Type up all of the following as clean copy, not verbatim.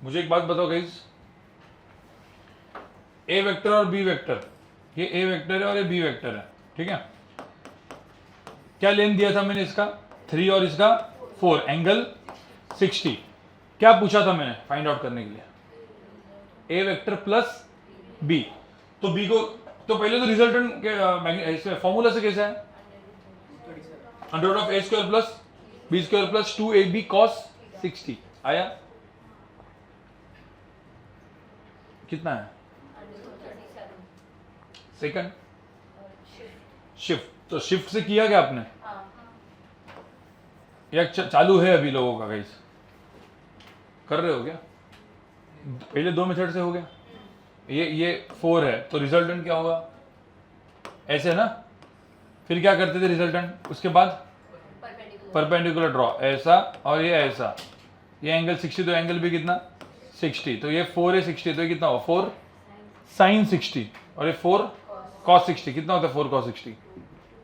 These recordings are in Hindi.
मुझे एक बात बताओ गाइस, ए वेक्टर और बी वेक्टर, ये ए वेक्टर है और ये बी वेक्टर है, ठीक है। क्या लेंथ दिया था मैंने इसका 3 और इसका 4, एंगल 60। क्या पूछा था मैंने फाइंड आउट करने के लिए, ए वेक्टर प्लस बी। तो बी को, तो पहले तो रिजल्टेंट फॉर्मूला से कैसा है, under root of A square plus B square plus 2ab cos 60 आया। कितना है सेकंड, शिफ्ट। तो शिफ्ट से किया क्या आपने, या चालू है अभी लोगों का गाइस, कर रहे हो क्या? पहले 2 मेथड से हो गया, ये 4 है तो रिजल्टेंट क्या होगा, ऐसे ना। फिर क्या करते थे रिजल्टेंट, उसके बाद परपेंडिकुलर ड्रॉ, ऐसा और ये ऐसा, ये एंगल 60 तो एंगल भी कितना 60, तो ये 4 है 60 तो ये कितना होगा 4 sin 60 और ये 4 cos 60, कितना होता है 4 cos 60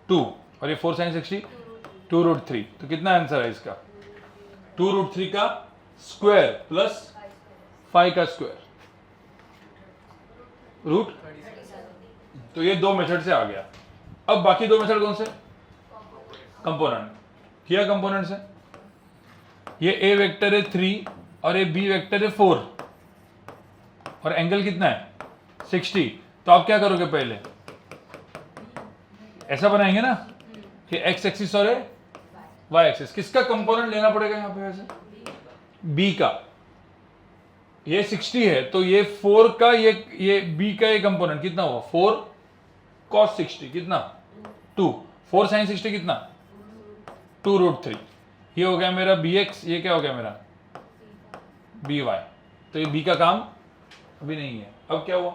2 और ये 4 sin 60 2√3। तो कितना आंसर है इसका 2√3 का स्क्वायर प्लस 5 का स्क्वायर रूट। तो ये 2 मेथड से आ गया। अब बाकी 2 मेथड कौन से, कंपोनेंट किया, कंपोनेंट से ये ए वेक्टर है 3 और ये बी वेक्टर है 4 और एंगल कितना है 60। तो आप क्या करोगे, पहले ऐसा बनाएंगे ना कि एक्स एक्सिस और वाई एक्सिस, किसका कंपोनेंट लेना पड़ेगा यहां पे, वैसे बी का। ये 60 है तो ये 4 का, ये बी का ये कंपोनेंट कितना हुआ 4 cos 60 कितना 2, 4 sin 60 कितना 2√3। ये हो गया मेरा बी एक्स, ये क्या हो गया मेरा बी वाई। तो ये बी का काम अभी नहीं है। अब क्या हुआ,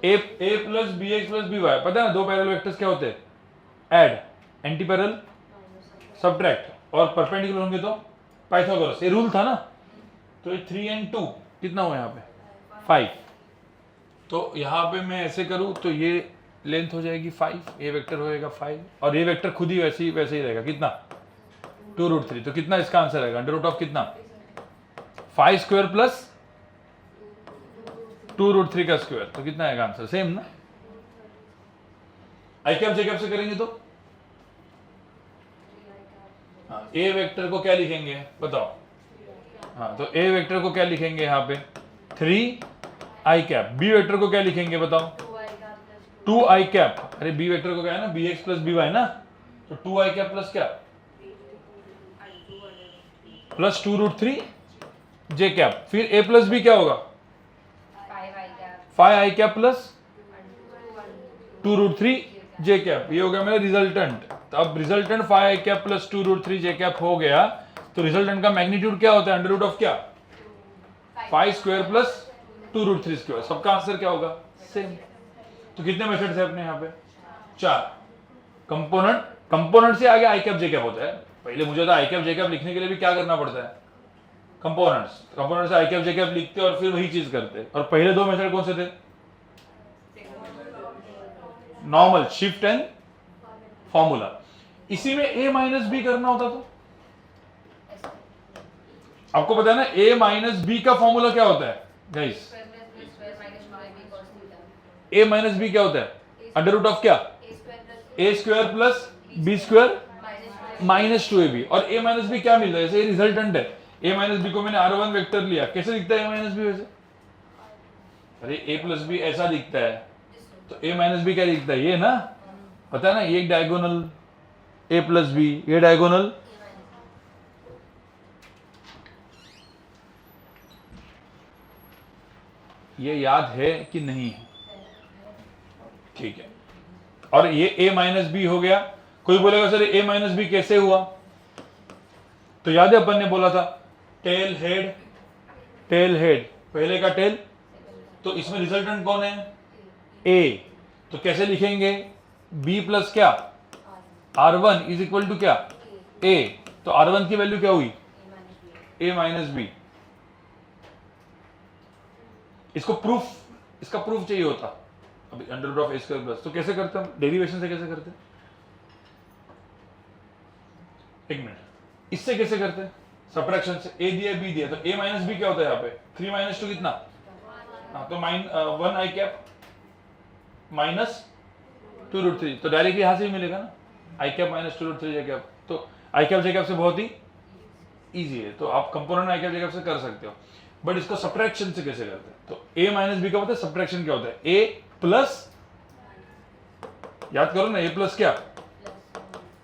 a plus b x plus B y, पता है ना 2 पैरेलल वेक्टर्स क्या होते हैं, ऐड, एंटी पैरेलल, सब्ट्रैक्ट, और परपेंडिकुलर होंगे तो पाइथागोरस, ये रूल था ना। तो ये 3 and 2 कितना हुआ यहाँ पे 5। तो यहाँ पे मैं ऐसे करूँ तो ये लेंथ हो जाएगी 5, ए वेक्टर होएगा 5 और ये वेक्टर खुद ही वैसे ही रहेगा, कितना 2√3। तो कितना इसका आंसर आएगा, अंडर रूट ऑफ कितना 5 स्क्वायर प्लस 2√3 का स्क्वायर। तो कितना आएगा आंसर, सेम ना। आई कैप जे कैप से करेंगे तो हाँ, ए वेक्टर को क्या लिखेंगे बताओ, हाँ तो ए वेक्टर को क्या लिखेंगे यहाँ पे 3 आई कैप, बी वेक्टर को क्या लिखेंगे बताओ 2 आई कैप। अरे बी वेक्टर को क्या है ना B x plus B Y ना, तो 2 आई कैप प्लस क्या प्लस 2√3 जे कैप। फिर ए प्लस बी क्या होगा 5 I cap plus 2√3 J cap. ये हो गया मेरा रिजल्टेंट। तो अब resultant 5 I cap plus 2√3 J cap हो गया। तो रिजल्टेंट का मैग्नीट्यूड क्या होता है, अंडर रूट ऑफ क्या 5 स्क्वायर प्लस 2√3 स्क्वायर। सबका आंसर क्या होगा सेम। तो कितने मेथड्स है अपने यहाँ पे 4। कंपोनेंट से आगे आई कैप जे कैप होता है। पहले मुझे था आई कैप जे कैप लिखने के लिए भी क्या करना पड़ता है, कंपोनेंट से आई कैप जे कैप लिखते और फिर वही चीज करते। और पहले 2 मेथड कौन से थे, नॉर्मल, शिफ्ट एंड फॉर्मूला। इसी में a माइनस बी करना होता तो आपको पता है ना a माइनस बी का फॉर्मूला क्या होता है गाइस, a माइनस बी क्या होता है अंडर रूट ऑफ क्या a square plus B square minus 2ab। और a माइनस बी क्या मिल रहा है, जैसे रिजल्टेंट है a माइनस बी को मैंने r1 वेक्टर लिया, कैसे दिखता है a माइनस बी वैसे, अरे a प्लस बी ऐसा दिखता है तो a माइनस बी क्या दिखता है ये ना, पता है ना, ये एक डायगोनल a प्लस बी, ये डायगोनल ये याद है कि नहीं है, ठीक है। और ये a माइनस बी हो गया। कोई बोलेगा सर a माइनस बी कैसे हुआ, तो याद है अपन ने बोला था टेल हेड, पहले का टेल, तो इसमें रिजल्टेंट कौन है a, तो कैसे लिखेंगे b प्लस क्या r1 इज इक्वल टू क्या a। तो r1 की वैल्यू क्या हुई a माइनस बी। इसको प्रूफ, इसका प्रूफ चाहिए होता अभी under root of A square plus. तो कैसे करते हम, डेरिवेशन से कैसे करते, एक मिनट, इससे कैसे करते, सब्ट्रैक्शन से ए दिया बी दिया, तो ए माइनस बी क्या होता है यहाँ पे 3 माइनस 2 कितना, हाँ तो 1 आई कैप माइनस 2√3, तो डायरेक्टली यहां से ही मिलेगा ना, आई कैप माइनस 2√3 जे कैप, तो आई कैप जे कैप से बहुत ही इजी है, तो आप component I cap J cap से कर सकते हो, बट इसको सब्ट्रैक्शन से कैसे करते हैं, तो ए माइनस बी का होता है, सब्ट्रैक्शन क्या होता है ए प्लस, याद करो ना, ए प्लस क्या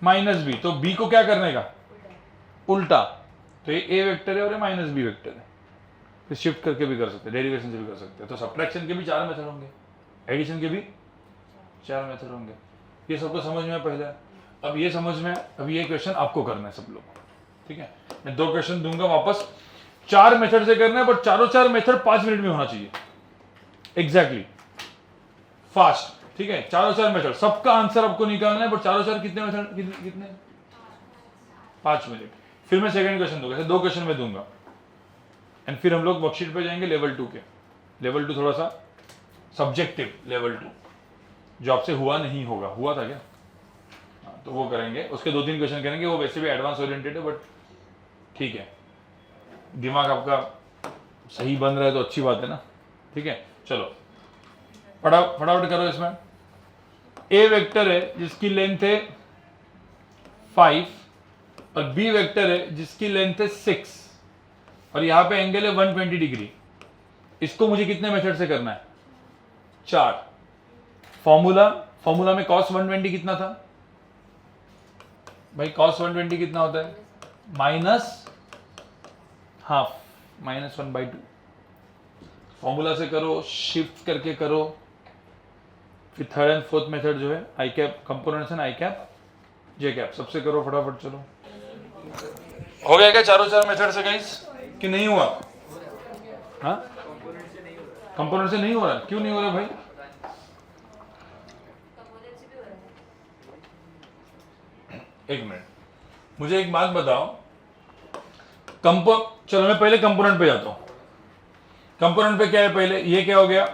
माइनस बी, तो बी को क्या करने का उल्टा, तो ये ए वेक्टर है और ये माइनस बी वेक्टर है, फिर शिफ्ट करके भी कर सकते हैं, डेरिवेशन से भी कर सकते हैं, तो सब्ट्रैक्शन के भी 4 मेथड होंगे, एडिशन के भी 4 मेथड होंगे, ये सबको समझ में पहले। अब ये समझ में, अब ये क्वेश्चन आपको करना है सब लोग, ठीक है, मैं 2 क्वेश्चन दूंगा वापस, 4 मेथड से करना है, बट चारों मेथड 5 मिनट में होना चाहिए एग्जैक्टली, फास्ट, ठीक है, चारों मेथड, सबका आंसर आपको निकालना है, बट चारों कितने मेथड, कितने 5 मिनट, फिर मैं सेकंड क्वेश्चन दूंगा, 2 क्वेश्चन में दूंगा, एंड फिर हम लोग वर्कशीट पे जाएंगे लेवल 2 के, लेवल 2 थोड़ा सा सब्जेक्टिव लेवल 2, जो आपसे हुआ नहीं होगा, हुआ था क्या, हाँ, तो वो करेंगे, उसके 2-3 क्वेश्चन करेंगे, वो वैसे भी एडवांस ओरिएंटेड है, बट ठीक है, दिमाग आपका सही बन रहा है तो अच्छी बात है ना, ठीक है, चलो फटाफट करो। इसमें ए वेक्टर है जिसकी लेंथ है 5 और बी वेक्टर है जिसकी लेंथ है 6 और यहां पे एंगल है 120 डिग्री, इसको मुझे कितने मेथड से करना है 4, फॉर्मूला में cos 120 कितना था भाई, cos 120 कितना होता है माइनस हाफ माइनस 1/2, फॉर्मूला से करो, शिफ्ट करके करो, फिर थर्ड एंड फोर्थ मेथड जो है i cap components and i cap J cap, सबसे करो फटाफट। चलो हो गया क्या चारों मेथड से गाइस कि नहीं हुआ, हाँ कंपोनेंट से नहीं हो रहा, क्यों नहीं हो रहा भाई, एक मिनट मुझे एक बात बताओ, चलो मैं पहले कंपोनेंट पे जाता हूं, कंपोनेंट पे क्या है पहले, ये क्या हो गया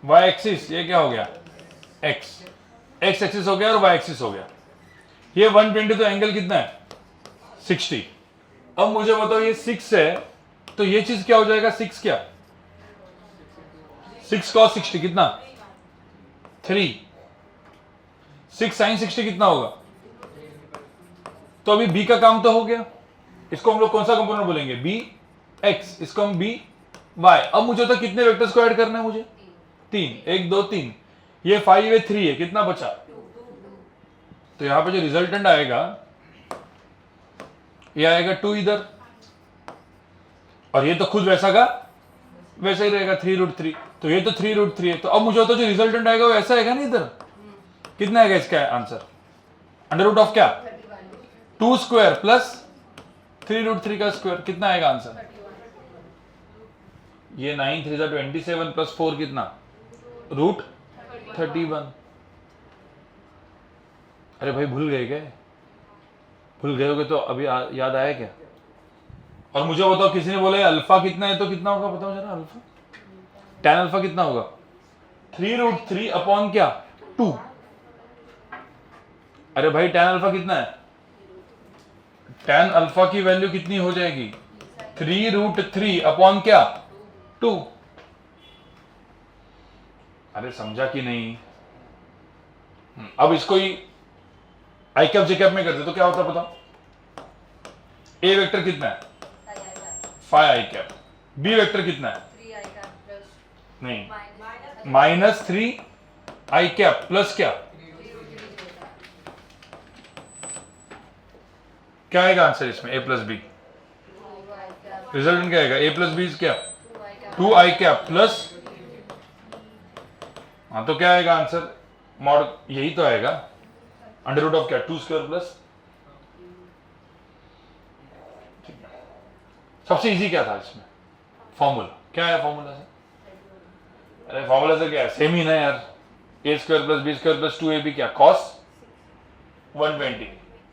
y एक्सिस, ये क्या हो गया x एक्सिस हो गया और y एक्सिस हो गया, ये 120, तो एंगल कितना है 60, अब मुझे बताओ ये 6 है, तो ये चीज क्या हो जाएगा 6 क्या 6 cos 60 कितना 3, 6 sin 60 कितना होगा, तो अभी b का काम तो हो गया, इसको हम लोग कौन सा कंपोनेंट बोलेंगे b x, इसको हम b y, अब मुझे तो कितने वेक्टर्स को ऐड करना है मुझे 3, 1 2 3, ये 5 है 3 है, कितना बचा, तो यहां पे जो रिजल्टेंट आएगा ये आएगा 2 इधर, और ये तो खुद वैसा का वैसा ही रहेगा 3√3, तो ये तो 3√3 है, तो अब मुझे तो जो रिजल्टेंट आएगा वो ऐसा आएगा ना इधर, कितना आएगा इसका आंसर अंडर रूट ऑफ क्या 2 स्क्वायर प्लस 3√3 का स्क्वायर, कितना आएगा आंसर, ये 9 3 27 प्लस 4 कितना √31, अरे भाई भूल गए क्या, भूल गए होगे तो अभी याद आया क्या, और मुझे बताओ किसी ने बोला अल्फा कितना है, तो कितना होगा बताओ जरा, अल्फा tan अल्फा कितना होगा 3√3 अपॉन क्या 2, अरे भाई tan अल्फा कितना है, tan अल्फा की वैल्यू कितनी हो जाएगी 3√3 अपॉन क्या 2, अरे समझा कि नहीं, अब इसको ही आई कैप जे कैप में करते तो क्या होता बताओ, ए वेक्टर कितना है 5 आई कैप, बी वेक्टर कितना है नहीं -3 आई कैप प्लस क्या आएगा आंसर इसमें a प्लस बी, रिजल्ट क्या आएगा a प्लस बी क्या 2 आई कैप प्लस, हाँ तो क्या आएगा आंसर मॉड, यही तो आएगा अंडर रूट ऑफ क्या 2 स्क्वायर प्लस, सबसे इजी क्या था इसमें फॉर्मूला, क्या है फॉर्मूला से, अरे फॉर्मूला से क्या है सेम ही ना यार, a square plus B square plus 2ab क्या cos 120,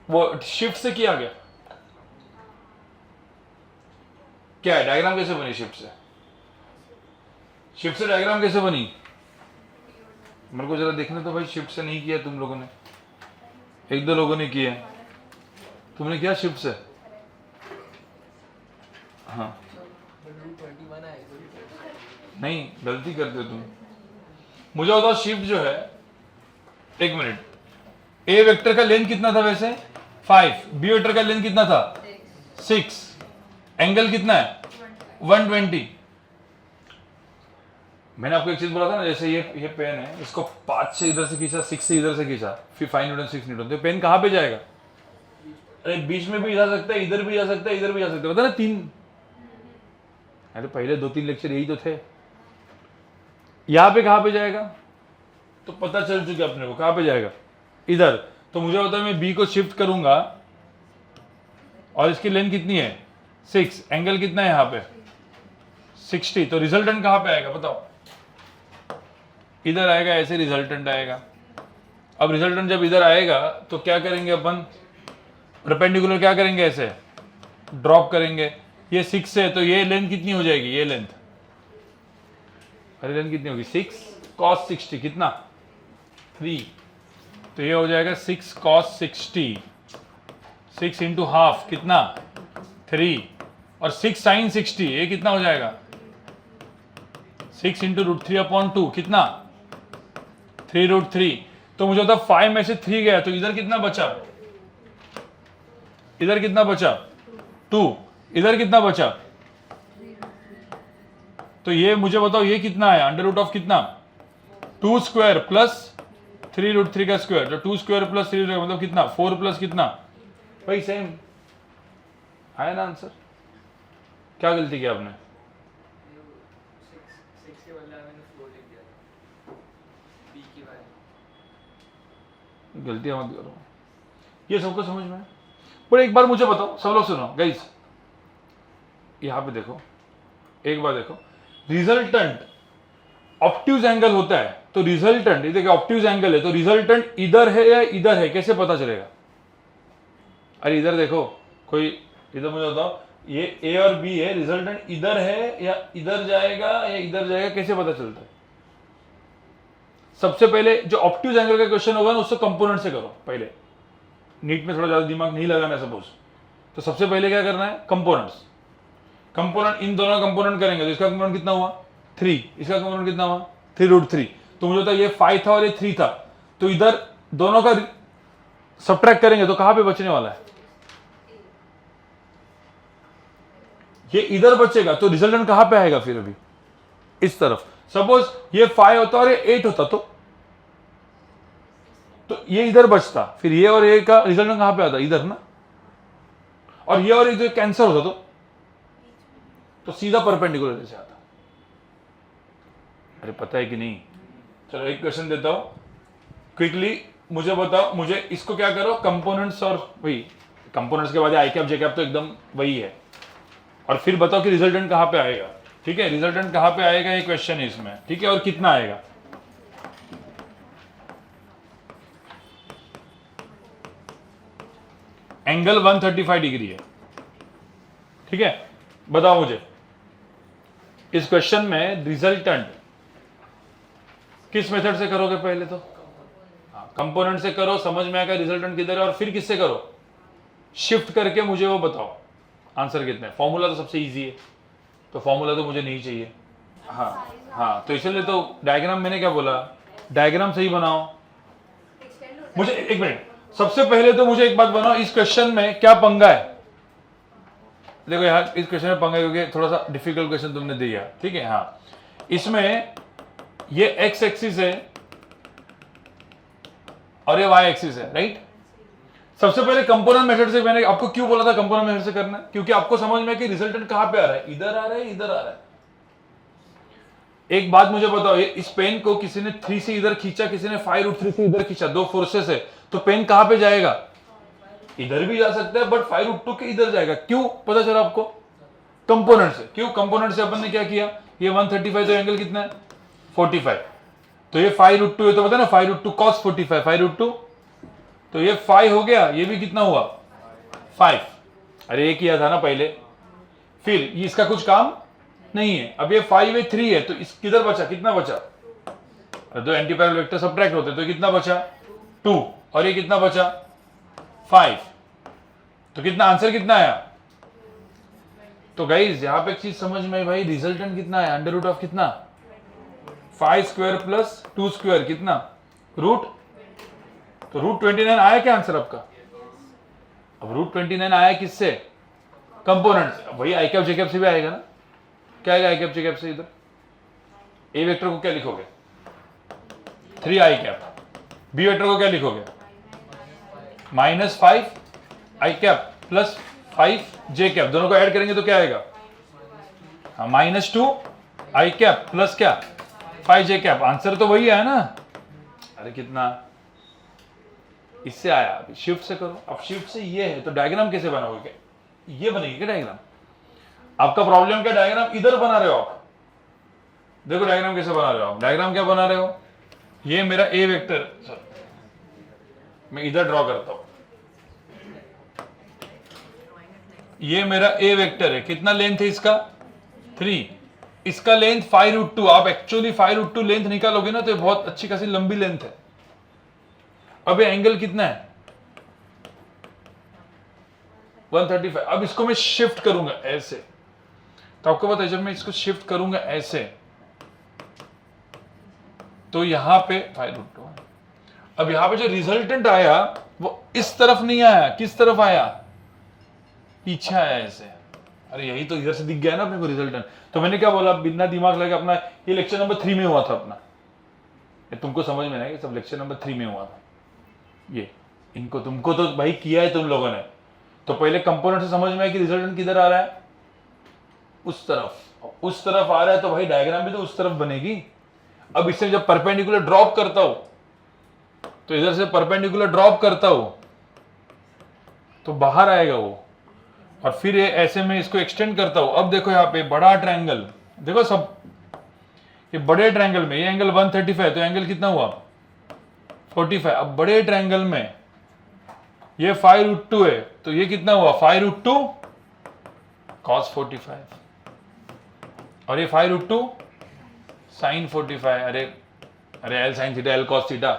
वो शिफ्ट से किया गया, क्या है डायग्राम कैसे बनी शिफ्ट से डायग्राम कैसे बनी, मेरे को जरा देखने तो भाई, शिफ्ट से नहीं किया तुम लोगों ने, 1-2 लोगों ने किया, तुमने किया शिफ्ट से, हाँ नहीं, गलती करते हो तुम। मुझे बताओ शिफ्ट जो है, एक मिनट, ए वेक्टर का लेंथ कितना था वैसे 5, बी वेक्टर का लेंथ कितना था 6, एंगल कितना है 120। मैंने आपको एक चीज बोला था ना, जैसे ये पेन है, इसको 5 से इधर से खींचा, 6 से इधर से खींचा, फिर 5 न्यूटन 6 न्यूटन, तो पेन कहाँ पे जाएगा? अरे बीच में भी जा सकता है, इधर भी जा सकता है, इधर भी जा सकता है, पता ना 3। अरे पहले 2-3 लेक्चर यही तो थे। यहाँ पे कहाँ पे जाएगा? तो पता चल चुका अपने को कहाँ पे जाएगा, इधर। तो मुझे बताओ मैं बी को शिफ्ट करूंगा और इसकी लेंथ कितनी है 6, एंगल कितना है यहाँ पे 60, तो रिजल्टेंट कहाँ पे आएगा बताओ? इधर आएगा, ऐसे रिजल्टेंट आएगा। अब रिजल्टेंट जब इधर आएगा तो क्या करेंगे अपन, परपेंडिकुलर क्या करेंगे, ऐसे ड्रॉप करेंगे। ये 6 है तो ये लेंथ कितनी हो जाएगी, ये लेंथ, अरे लेंथ कितनी होगी 6 cos 60 कितना 3, तो ये हो जाएगा 6 cos 60, 6 इंटू हाफ कितना 3, और 6 sin 60 ये कितना हो जाएगा 6 इंटू √3/2 कितना 3√3। तो मुझे होता 5 में से 3 गया, तो इधर कितना बचा, इधर कितना बचा 2, इधर कितना बचा, तो ये मुझे बताओ ये कितना है, अंडर रूट ऑफ कितना 2 स्क्वायर प्लस 3√3 का स्क्वायर, तो 2 स्क्वायर प्लस 3 मतलब कितना 4 प्लस कितना, भाई सेम आया ना आंसर। क्या गलती किया आपने? गलतियां मत करो, ये सबको समझ में है। पर एक बार मुझे बताओ, सब लोग सुनो गाइस, यहां पे देखो, एक बार देखो, रिजल्टेंट ऑब्ट्यूज एंगल होता है, तो रिजल्टेंट ये देखिए ऑब्ट्यूज एंगल है, तो रिजल्टेंट इधर है या इधर है, कैसे पता चलेगा? अरे इधर देखो, कोई इधर मुझे बताओ, ये ए और बी है, रिजल्टेंट इधर है या इधर जाएगा या इधर जाएगा, कैसे पता चलता है? सबसे पहले जो ऑब्ट्यूज एंगल का क्वेश्चन होगा ना, उससे कंपोनेंट से करो पहले, नीट में थोड़ा ज्यादा दिमाग नहीं लगाना सपोज, तो सबसे पहले क्या करना है, कंपोनेंट्स, कंपोनेंट इन दोनों कंपोनेंट करेंगे, तो इसका कंपोनेंट कितना हुआ 3, इसका कंपोनेंट कितना हुआ 3√3, तो मुझे होता है ये 5 था और ये 3 था, तो इधर दोनों का सब्ट्रैक्ट करेंगे तो कहां पे बचने वाला है, ये इधर बचेगा, तो रिजल्टेंट कहां पे आएगा फिर, अभी इस तरफ। सपोज ये 5 होता और ये 8 होता, तो ये इधर बचता, फिर ये और ये का रिजल्टेंट कहां पे आता, इधर ना, और ये और ये कैंसर होता तो सीधा परपेंडिकुलर जैसे आता। अरे पता है कि नहीं? चलो एक क्वेश्चन देता हूं क्विकली, मुझे बताओ, मुझे इसको क्या करो, कंपोनेंट्स, और वही कंपोनेंट्स के बाद आई कैप जे कैप तो एकदम वही है, और फिर बताओ कि रिजल्टेंट कहां पे आएगा। ठीक है, रिजल्टेंट कहां पे आएगा ये क्वेश्चन है इसमें, ठीक है, और कितना आएगा। एंगल 135 डिग्री है, ठीक है, बताओ मुझे इस क्वेश्चन में रिजल्टेंट किस मेथड से करोगे, पहले तो कंपोनेंट से करो, समझ में आएगा रिजल्टेंट किधर है, और फिर किससे करो, शिफ्ट करके मुझे वो बताओ आंसर कितना है। फॉर्मूला तो सबसे इजी है, तो फॉर्मूला तो मुझे नहीं चाहिए। हाँ, तो इसलिए तो डायग्राम, मैंने क्या बोला, डायग्राम सही बनाओ। मुझे एक मिनट, सबसे पहले तो मुझे एक बात बनाओ, इस क्वेश्चन में क्या पंगा है। देखो यार, इस क्वेश्चन में पंगा है क्योंकि थोड़ा सा डिफिकल्ट क्वेश्चन तुमने दिया, ठीक है। हाँ, इसमें ये एक्स एक्सिस है और ये वाई एक्सिस है, राइट। सबसे पहले कंपोनेंट मेथड से, मैंने आपको क्यों बोला था कंपोनेंट मेथड से करना, क्योंकि आपको समझ में कि रिजल्टेंट कहां पे आ रहा है, इधर आ रहा है, इधर आ रहा है। एक बात मुझे बताओ, ये इस पेन को किसी ने 3 से इधर खींचा, किसी ने 5√3 से इधर खींचा, दो फोर्सेस है, तो पेन कहां पे जाएगा, इधर भी जा सकता है, बट 5√2 के इधर जाएगा। क्यों पता चला आपको, कंपोनेंट से। क्यों, कंपोनेंट से अपन ने क्या किया, ये 135, तो एंगल कितना है 45, तो ये 5√2 है, तो पता है ना 5√2 cos 45, 5√2, तो ये 5 हो गया, ये भी कितना हुआ 5। अरे ये किया था ना पहले, फिर ये इसका कुछ काम नहीं है। अब ये 5 है 3 है, तो इस किधर बचा, कितना बचा, दो एंटी पैरेलल वेक्टर सब्ट्रैक्ट होते, तो कितना बचा 2, और ये कितना बचा 5, तो कितना आंसर कितना आया तो गाइज यहाँ पे एक चीज समझ में आई भाई, रिजल्टेंट कितना है, अंडर रूट ऑफ कितना, 5 स्क्वायर प्लस 2 स्क्वायर कितना, रूट, तो रूट 29 आया क्या आंसर आपका। अब रूट 29 आया किससे, कंपोनेंट से, वही आई कैप जे कैप से भी आएगा ना, क्या आएगा आई कैप जे कैप से, इधर ए वेक्टर को क्या लिखोगे 3 आई कैप, बी वेक्टर को क्या लिखोगे -5 I cap plus 5 J cap, दोनों को ऐड करेंगे तो क्या आएगा, हाँ -2 आई कैप प्लस क्या 5 जे कैप, आंसर तो वही है ना। अरे कितना, इससे आया, अभी शिफ्ट से करो, अब शिफ्ट से ये है तो डायग्राम कैसे बनाओगे, क्या ये बनेगी क्या डायग्राम, आपका प्रॉब्लम क्या, डायग्राम इधर बना रहे हो आप, देखो डायग्राम कैसे बना रहे हो आप, डायग्राम क्या बना रहे हो, ये मेरा ए वेक्टर, मैं इधर ड्रॉ करता हूं, ये मेरा ए वेक्टर है, कितना लेंथ है इसका 3, इसका लेंथ 5√2, आप एक्चुअली 5√2 लेंथ निकालोगे ना तो ये बहुत अच्छी खासी लंबी लेंथ है। अब ये एंगल कितना है 135, अब इसको मैं शिफ्ट करूंगा ऐसे, तो आपको पता है जब मैं इसको शिफ्ट करूंगा ऐसे तो यहां पे 5√2, अब यहां पे जो रिजल्टेंट आया वो इस तरफ नहीं आया, किस तरफ आया, पीछे आया ऐसे। अरे यही तो इधर से दिख गया ना अपने को रिजल्टेंट, तो मैंने क्या बोला, बिना दिमाग लगे अपना, ये लेक्चर नंबर 3 में हुआ था अपना, ये तुमको समझ में नहीं, सब लेक्चर नंबर 3 में हुआ था ये, इनको तुमको तो भाई किया है तुम लोगों ने, तो पहले कंपोनेंट से समझ में आया कि रिजल्टेंट किधर आ रहा है, उस तरफ आ रहा है, तो भाई डायग्राम भी तो उस तरफ बनेगी। अब इससे जब परपेंडिकुलर ड्रॉप करता हूं, तो इधर से परपेंडिकुलर ड्रॉप करता हूं तो बाहर आएगा वो, और फिर ये ऐसे में इसको एक्सटेंड करता हूं, अब देखो यहाँ पे बड़ा ट्रायंगल, देखो सब ये बड़े ट्रायंगल में ये एंगल 135, तो एंगल कितना हुआ 45, अब बड़े ट्रायंगल में ये 5√2 है, तो ये कितना हुआ 5√2 cos 45, और ये 5√2 sin 45, अरे L sin theta L cos theta,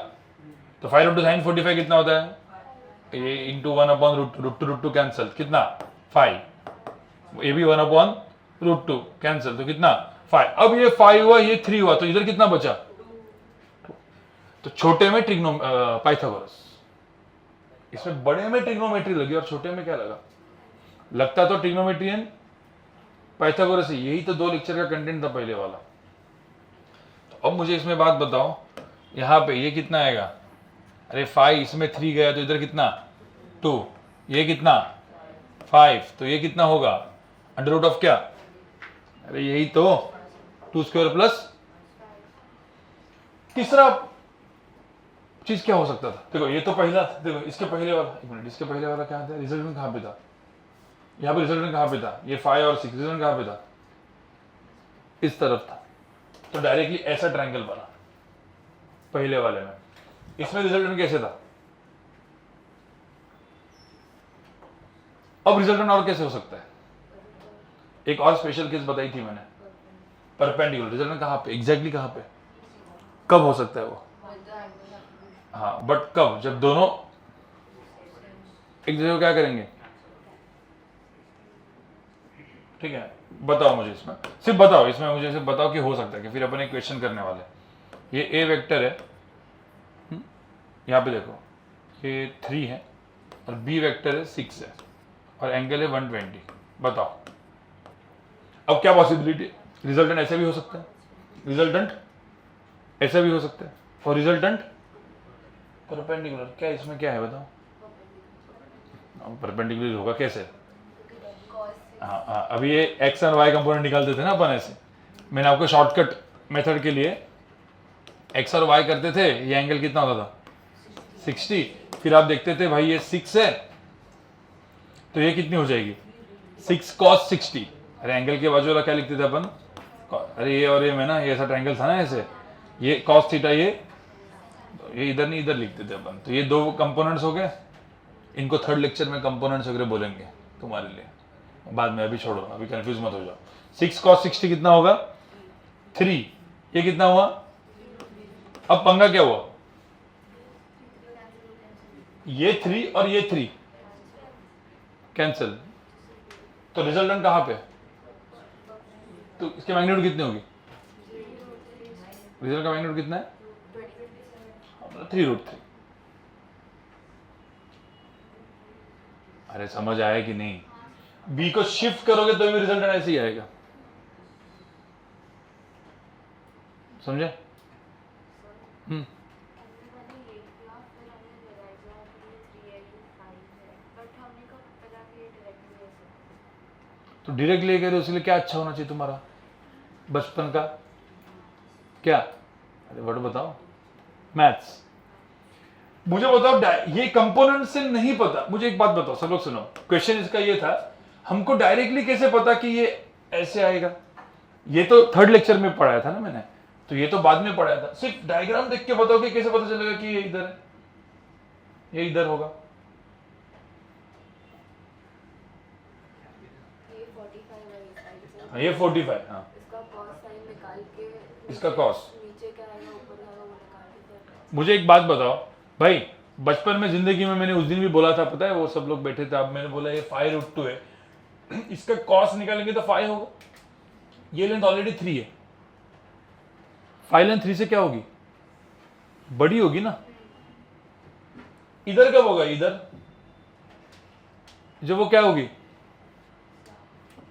तो 5√2 sin 45 कितना होता है, ये इंटू 1/√2 कैंसल, कितना 5, ये भी 1/√2 कैंसल, तो कितना 5, अब ये 5 हुआ, ये 3 हुआ, तो इधर कितना बचा, तो छोटे में पाइथागोरस, इसमें बड़े में ट्रिग्नोमेट्री लगी और छोटे में क्या लगा, लगता तो ट्रिग्नोमेट्रियन पाइथागोरस है, यही तो 2 लेक्चर का कंटेंट था पहले वाला। तो अब मुझे इसमें बात बताओ, यहां पे ये कितना आएगा, अरे 5, इसमें 3 गया तो इधर कितना 2, ये कितना 5, तो ये कितना होगा अंडर रूट ऑफ क्या, अरे यही तो 2 स्क्वायर प्लस, तीसरा चीज क्या हो सकता था, देखो ये तो पहला, देखो इसके पहले वाला, एक मिनट, इसके पहले वाला क्या था, रिजल्टेंट कहां पे था, यहाँ पे रिजल्टेंट कहां पे था, ये 5 और 6, रिजल्टेंट कहां पे था, इस तरफ था, तो डायरेक्टली ऐसा ट्रायंगल बना पहले वाले में, इसमें रिजल्टेंट कैसे था, अब रिजल्टेंट और कैसे हो सकता है, एक और स्पेशल केस बताई थी मैंने, परपेंडिकुलर, रिजल्टेंट कहां पे, एग्जैक्टली कहां पे, कब हो सकता है वो, हाँ बट कब, जब दोनों एक जगह, क्या करेंगे, ठीक है, बताओ मुझे इसमें, सिर्फ बताओ इसमें मुझे सिर्फ बताओ कि हो सकता है कि, फिर अपन एक क्वेश्चन करने वाले, ये ए वेक्टर है, यहाँ पे देखो ये 3 है और बी वेक्टर है 6 है और एंगल है 120, बताओ अब क्या पॉसिबिलिटी, रिजल्टेंट ऐसे भी हो सकता है, रिजल्टेंट ऐसे भी हो सकता है, और रिजल्टेंट परपेंडिकुलर, क्या इसमें क्या है बताओ, परपेंडिकुलर होगा कैसे, हाँ अभी ये एक्स और वाई कंपोनेंट निकालते थे ना अपन ऐसे, मैंने आपको शॉर्टकट मेथड के लिए एक्स और वाई करते थे, ये एंगल कितना होता था 60, फिर आप देखते थे भाई ये 6 है तो ये कितनी हो जाएगी 6 cos 60, अरे एंगल के बाजू वाला क्या लिखते थे अपन, अरे ये और ये में ना, ये ऐसा ट्रायंगल था ना ऐसे, ये cos थीटा, ये इधर नहीं इधर लिखते थे अपन, तो ये 2 कंपोनेंट्स हो गए, इनको थर्ड लेक्चर में कंपोनेंट्स वगैरह बोलेंगे तुम्हारे लिए बाद में, अभी छोड़ो, अभी कंफ्यूज मत हो जाओ। 6 cos 60 कितना होगा 3, ये कितना हुआ, अब पंगा क्या हुआ, ये 3 और ये 3 कैंसिल, तो रिजल्टेंट कहां पे तो इसके मैग्नीट्यूड कितनी होगी? रिजल्ट का मैग्नीट्यूड कितना है? 3√3। अरे समझ आया कि नहीं? बी को शिफ्ट करोगे तो भी रिजल्ट ऐसे ही आएगा, समझे? तो डायरेक्ट ले गए, उसके लिए क्या अच्छा होना चाहिए तुम्हारा बचपन का? क्या? अरे वर्ड बताओ, मैथ्स। मुझे बताओ, ये कंपोनेंट से नहीं पता। मुझे एक बात बताओ, सब लोग सुनो, क्वेश्चन इसका ये था, हमको डायरेक्टली कैसे पता कि ये ऐसे आएगा? ये तो थर्ड लेक्चर में पढ़ाया था ना मैंने, तो ये तो बाद में पढ़ाया था। सिर्फ डायग्राम देख के बताओ कि कैसे पता चलेगा कि ये इधर है, ये इधर होगा। ये 45, हाँ, इसका कॉस। मुझे एक बात बताओ भाई, बचपन में जिंदगी में मैंने उस दिन भी बोला था, पता है, वो सब लोग बैठे थे, अब मैंने बोला ये 5√2 है, इसका कॉस निकालेंगे तो 5 होगा। ये लेंथ ऑलरेडी 3 है, 5 लेंथ 3 से क्या होगी? बड़ी होगी ना। इधर कब होगा? इधर जब वो क्या होगी?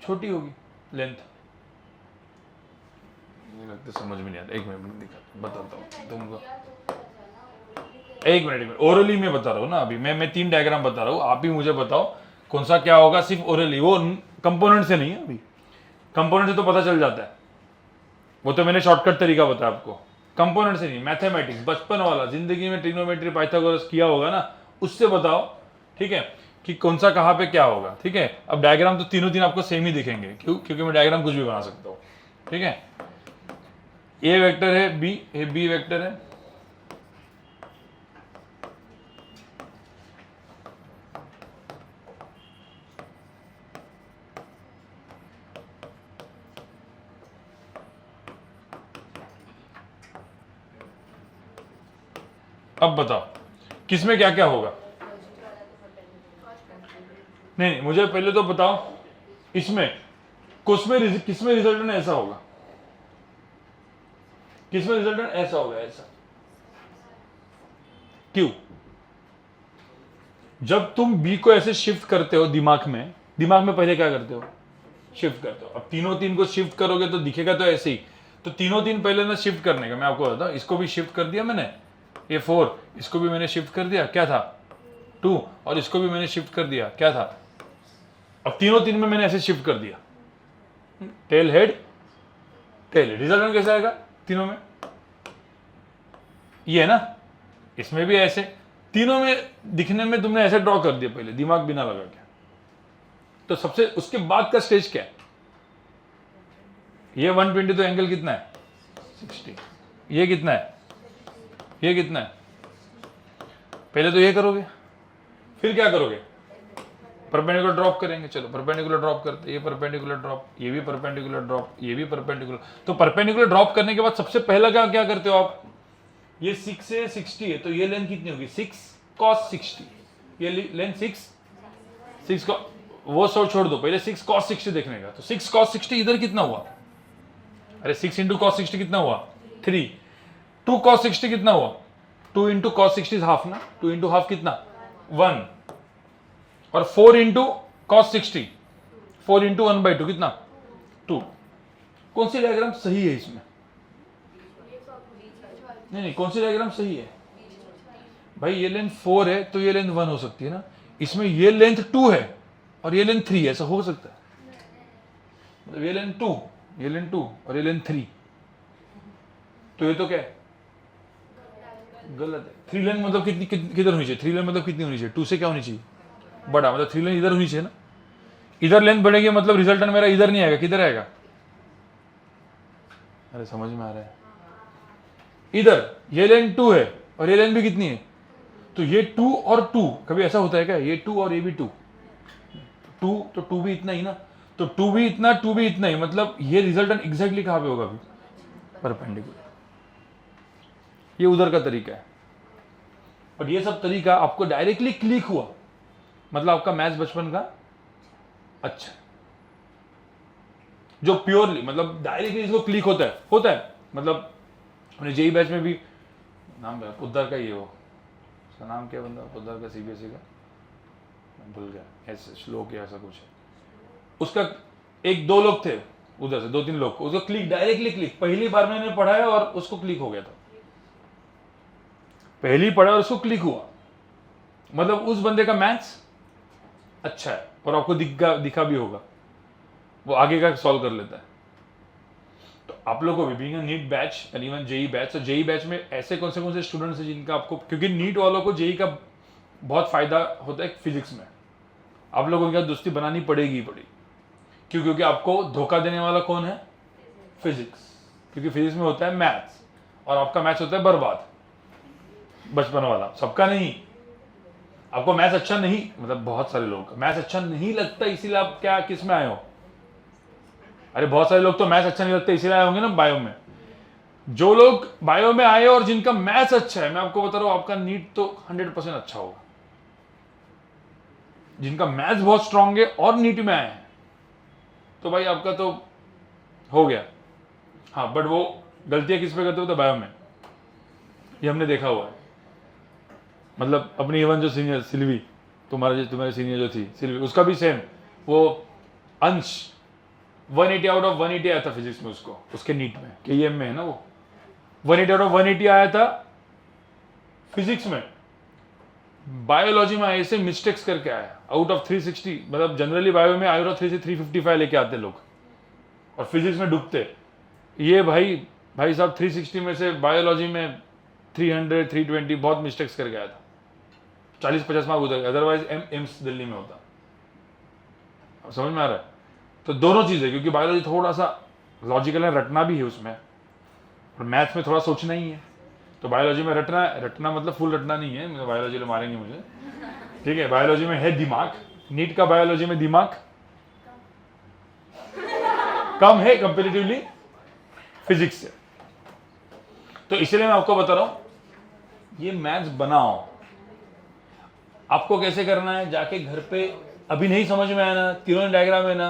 छोटी होगी लेंथ। लगता समझ में नहीं आता। एक मिनट दिखा, बताता हूँ तुमको। एक मिनट ओरली में बता रहा हूँ ना अभी मैं 3 डायग्राम बता रहा हूँ, आप ही मुझे बताओ कौन सा क्या होगा, सिर्फ ओरली, वो कंपोनेंट से नहीं है। अभी कंपोनेंट से तो पता चल जाता है, वो तो मैंने शॉर्टकट तरीका बताया आपको। कंपोनेंट से नहीं, मैथमेटिक्स बचपन वाला, जिंदगी में ट्रिग्नोमेट्री पाइथागोरस किया होगा ना, उससे बताओ, ठीक है, कि कौन सा कहाँ पे क्या होगा। ठीक है, अब डायग्राम तो तीनों दिन आपको सेम ही दिखेंगे, क्योंकि मैं डायग्राम कुछ भी बना सकता हूँ। ठीक है, ए वेक्टर है, बी वेक्टर है, अब बताओ किसमें क्या क्या होगा? नहीं, मुझे पहले तो बताओ इसमें किसमें रिजल्टेंट ऐसा होगा, किसमें रिजल्टेंट ऐसा होगा, ऐसा क्यों? जब तुम बी को ऐसे शिफ्ट करते हो दिमाग में पहले क्या करते हो? शिफ्ट करते हो। अब तीनों 3 को शिफ्ट करोगे तो दिखेगा तो ऐसे ही, तो तीनों 3 पहले ना शिफ्ट करने का मैं आपको बताता हूं। इसको भी शिफ्ट कर दिया मैंने, ये 4, इसको भी मैंने शिफ्ट कर दिया, क्या था 2, और इसको भी मैंने शिफ्ट कर दिया, क्या था। अब तीनों 3 में मैंने ऐसे शिफ्ट कर दिया, टेल हेड रिजल्टेंट कैसे आएगा तीनों में? ये है ना, इसमें भी ऐसे, तीनों में दिखने में तुमने ऐसे ड्रॉ कर दिया पहले, दिमाग बिना लगा के। तो सबसे उसके बाद का स्टेज क्या है? ये 120 तो एंगल कितना है? 60। ये कितना है? ये कितना है? पहले तो ये करोगे, फिर क्या करोगे? परपेंडिकुलर ड्रॉप करेंगे। चलो परपेंडिकुलर ड्रॉप करते, ये परपेंडिकुलर ड्रॉप, ये भी परपेंडिकुलर ड्रॉप, ये भी परपेंडिकुलर। तो परपेंडिकुलर ड्रॉप करने के बाद सबसे पहला क्या करते हो आप? ये 6 से 60 है, तो ये लेंथ कितनी होगी? 6 cos 60। ये लेंथ 6 को वो छोड़ दो, पहले 6 cos 60 देखने का। तो 6 cos 60 इधर कितना हुआ? अरे 6 इंटू cos 60 कितना हुआ? 3। 2 cos 60 कितना हुआ? 2 इंटू cos 60 इज हाफ ना, 2 इंटू हाफ कितना? 1। और 4 इंटू cos 60, 4 इंटू 1/2 कितना? 2। कौन सी डायग्राम सही है इसमें? नहीं, कौन सी डायग्राम सही है भाई? ये लेंथ 4 है तो ये लेंथ 1 हो सकती है ना, इसमें ये लेंथ 2 है और ये लेंथ 3 है, ऐसा हो सकता है? मतलब ये लेंथ 2, ये लेंथ 2 और ये लेंथ 3, तो ये तो क्या है? गलत है। 3 लेंथ मतलब किधर होनी चाहिए? 3 लेंथ मतलब कितनी होनी चाहिए? 2 से क्या होनी चाहिए? बड़ा, मतलब 3 लेंथ इधर होनी चाहिए ना। इधर लेंथ बढ़ेगी मतलब रिजल्टेंट मेरा इधर नहीं आएगा, किधर आएगा? अरे समझ में आ रहा है? इधर ये लेंथ 2 है और ये लेंथ भी कितनी है? तो ये 2 और 2, कभी ऐसा होता है क्या? ये 2 और ये भी 2, 2 तो 2 भी इतना ही ना, तो 2 भी इतना, 2 भी इतना ही, मतलब ये रिजल्टेंट एग्जैक्टली कहां पे होगा? अभी परपेंडिकुलर। ये उधर का तरीका है, और ये सब तरीका आपको डायरेक्टली क्लिक हुआ, मतलब आपका मैथ्स बचपन का अच्छा। जो प्योरली मतलब डायरेक्टली इसको क्लिक होता है मतलब अपने जेई बैच में भी नाम पुद्दर का ही है वो, उसका नाम क्या बंदा पुद्दर का सीबीएसई का, मैं भूल गया, ऐसे श्लोक या ऐसा कुछ है, उसका एक दो लोग थे उधर से, दो तीन लोग, उसको क्लिक डायरेक्टली क्लिक, पहली बार मैंने पढ़ाया और उसको क्लिक हो गया था, पहली पढ़ा और उसको क्लिक हुआ, मतलब उस बंदे का मैथ्स अच्छा है और आपको दिखा भी होगा, वो आगे का सॉल्व कर लेता है। तो आप लोगों को भी being a NEET batch and even JEE batch, तो जेई बैच में ऐसे कौन से स्टूडेंट्स हैं जिनका आपको, क्योंकि नीट वालों को जेई का बहुत फायदा होता है फिजिक्स में, आप लोगों की दोस्ती बनानी पड़ेगी ही पड़ेगी, क्योंकि आपको धोखा देने वाला कौन है, फिजिक्स, क्योंकि फिजिक्स में होता है मैथ्स और आपका मैथ्स होता है बर्बाद, बचपन वाला, सबका नहीं, आपको मैथ्स अच्छा नहीं, मतलब बहुत सारे लोगों का मैथ्स अच्छा नहीं लगता, इसीलिए आप क्या किस में आए हो, अरे बहुत सारे लोग तो मैथ्स अच्छा नहीं लगता इसीलिए आए होंगे ना बायो में, जो लोग बायो में आए और जिनका मैथ्स अच्छा है, मैं आपको बता रहा हूं आपका नीट तो 100% अच्छा होगा, जिनका मैथ्स बहुत स्ट्रांग है और नीट में आए हैं तो भाई आपका तो हो गया। हाँ बट वो गलतियां किस पे करते हो तो बायो में, ये हमने देखा हुआ है, मतलब अपनी इवन जो सीनियर सिल्वी, तुम्हारे सीनियर जो थी सिल्वी, उसका भी सेम, वो अंश 180 आउट ऑफ 180 आया था फिजिक्स में उसको, उसके नीट में केईएम में है ना, वो 180 आउट ऑफ 180 आया था फिजिक्स में, बायोलॉजी में ऐसे मिस्टेक्स करके आया आउट ऑफ 360, मतलब जनरली बायो में आउट ऑफ 355 लेके आते लोग और फिजिक्स में डूबते, ये भाई साहब 360 में से बायोलॉजी में 300 320 बहुत मिस्टेक्स करके आया था, 40-50 मार्क उधर, अदरवाइज एम्स दिल्ली में होता, समझ में आ रहा है। तो दोनों चीजें, क्योंकि बायोलॉजी थोड़ा सा लॉजिकल है, रटना भी है उसमें और मैथ्स में थोड़ा सोचना ही है, तो बायोलॉजी में रटना मतलब फुल रटना नहीं है, बायोलॉजी में मारेंगे मुझे, ठीक है, बायोलॉजी में है दिमाग, नीट का बायोलॉजी में दिमाग कम है कंपेरेटिवली फिजिक्स से, तो इसलिए मैं आपको बता रहा हूं ये मैथ्स बनाओ, आपको कैसे करना है, जाके घर पे अभी नहीं समझ में आया ना, तीनों डायग्राम है ना,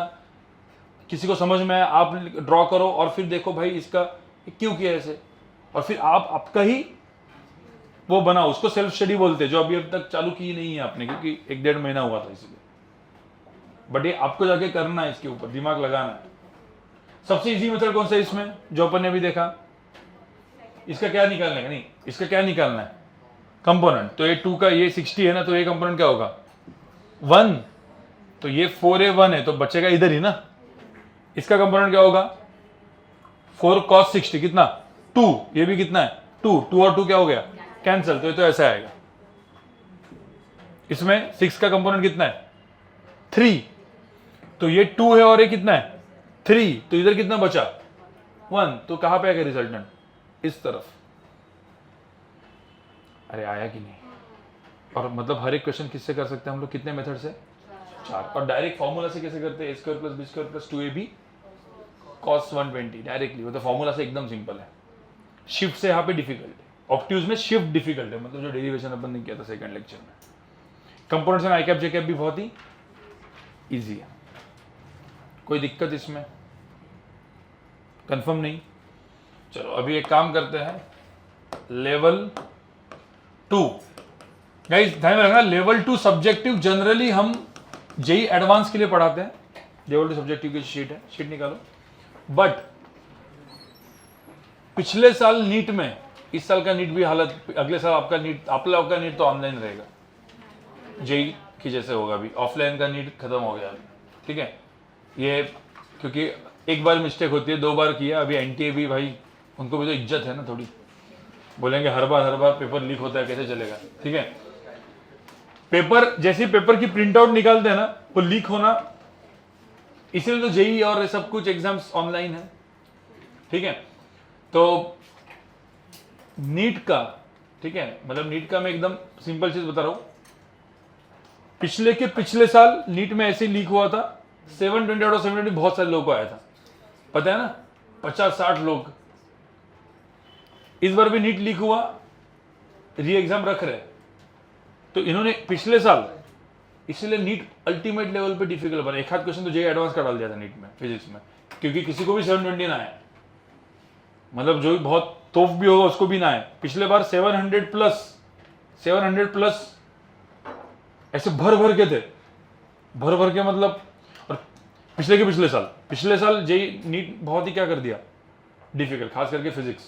किसी को समझ में आया आप ड्रॉ करो और फिर देखो भाई इसका क्यों किया ऐसे, और फिर आप आपका ही वो बनाओ, उसको सेल्फ स्टडी बोलते हैं, जो अभी तक चालू की नहीं है आपने, क्योंकि 1-1.5 महीना हुआ था इसलिए, बट ये आपको जाके करना है, इसके ऊपर दिमाग लगाना है। सबसे इजी मेथड कौन सा है इसमें, जो अपन ने भी देखा, इसका क्या निकालना है, नहीं इसका क्या निकालना है कंपोनेंट, तो ये 2 का ये 60 है ना, तो ये कंपोनेंट क्या होगा 1, तो ये 4a1 है तो बचेगा इधर ही ना, इसका कंपोनेंट क्या होगा 4 cos 60 कितना 2, ये भी कितना है 2 और 2 क्या हो गया कैंसिल, तो ये तो ऐसा आएगा, इसमें 6 का कंपोनेंट कितना है 3, तो ये 2 है और ये कितना है 3, तो इधर कितना बचा 1, तो कहां पे आएगा रिजल्टेंट इस तरफ, अरे आया कि नहीं, और मतलब हर एक क्वेश्चन किससे कर सकते हैं हम लोग, कितने मेथड से 4, और डायरेक्ट फॉर्मूला से कैसे करते हैं, a² + b² + 2ab cos 120 directly, वो तो फॉर्मूला से एकदम सिंपल है, शिफ्ट से यहाँ पे डिफिकल्ट है, ऑप्टिव्स में शिफ्ट डिफिकल्ट है, मतलब जो डेरिवेशन अपन ने किया था सेकंड लेक्चर में, components and i cap j cap भी बहुत ही इजी है, कोई दिक्कत इसमें कंफर्म नहीं। चलो अभी एक काम करते हैं, लेवल 2 गाइस ध्यान में रखना, लेवल 2 सब्जेक्टिव जनरली हम जेई एडवांस के लिए पढ़ाते हैं, लेवल 2 सब्जेक्टिव की शीट है, शीट निकालो, बट पिछले साल नीट में, इस साल का नीट भी हालत, अगले साल आपका नीट तो ऑनलाइन रहेगा, जेई की जैसे होगा, अभी ऑफलाइन का नीट खत्म हो गया, ठीक है, ये क्योंकि एक बार मिस्टेक होती है, 2 बार किया, अभी एनटीए भी भाई उनको भी तो इज्जत है ना थोड़ी, बोलेंगे हर बार पेपर लीक होता है कैसे चलेगा, ठीक है, पेपर जैसे पेपर की प्रिंट आउट निकालते हैं ना, वो लीक होना, इसलिए तो जेई और सब कुछ एग्जाम्स ऑनलाइन है, ठीक है, तो नीट का, ठीक है, मतलब नीट का मैं एकदम सिंपल चीज बता रहा हूं, पिछले साल नीट में ऐसे लीक हुआ था, 720 आउट ऑफ 720 बहुत सारे लोगों को आया था, पता है ना 50-60 लोग, इस बार भी नीट लीक हुआ, री एग्जाम रख रहे, तो इन्होंने पिछले साल, इसलिए नीट अल्टीमेट लेवल पे डिफिकल्ट बना, एक आध क्वेश्चन तो जेई एडवांस का डाल दिया था नीट में फिजिक्स में, क्योंकि किसी को भी 720 ना है, मतलब जो भी बहुत तोफ भी होगा उसको भी ना है। पिछले बार 700 प्लस ऐसे भर भर के थे, भर भर के मतलब। और पिछले साल जेई नीट बहुत ही क्या कर दिया, डिफिकल्ट, खास करके फिजिक्स